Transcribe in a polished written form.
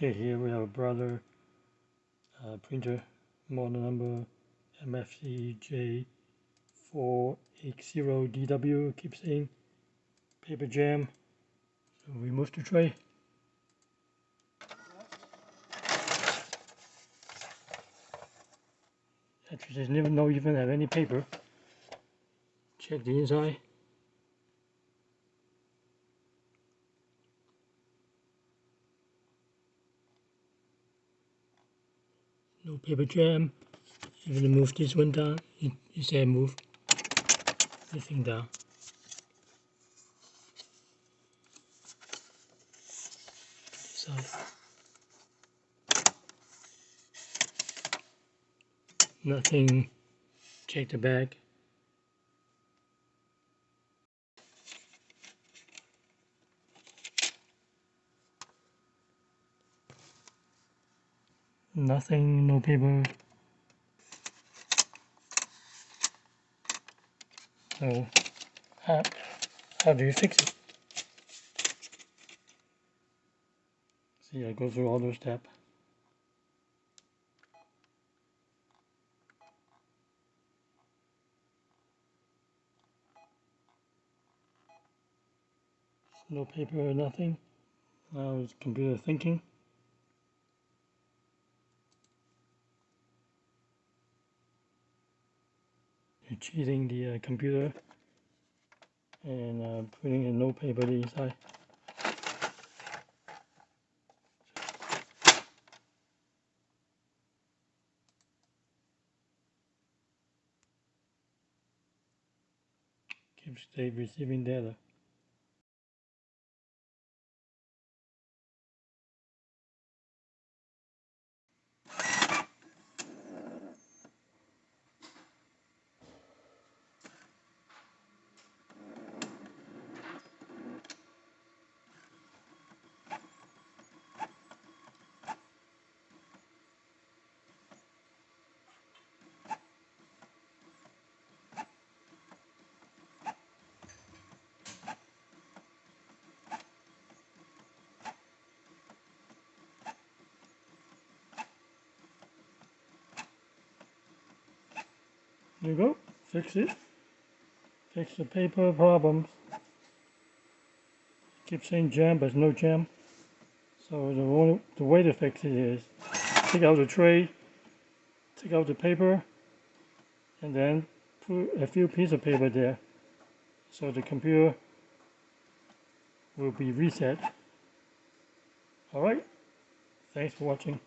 Okay, here we have Brother Printer model number MFCJ497DW. Keep saying paper jam. So remove the tray. Actually, there's no even have any paper. Check the inside. No paper jam. Even to move this one down, you say move this thing down. This side. Nothing. Check the back. Nothing, no paper. So, how do you fix it? See, I go through all those steps. No paper, nothing. Now it's computer thinking. You're cheating the computer and putting a no paper inside. Keeps receiving data. There you go. Fix it. Fix the paper problems. Keep saying jam, but it's no jam. So the way to fix it is take out the tray, take out the paper, and then put a few pieces of paper there. So the computer will be reset. Alright, thanks for watching.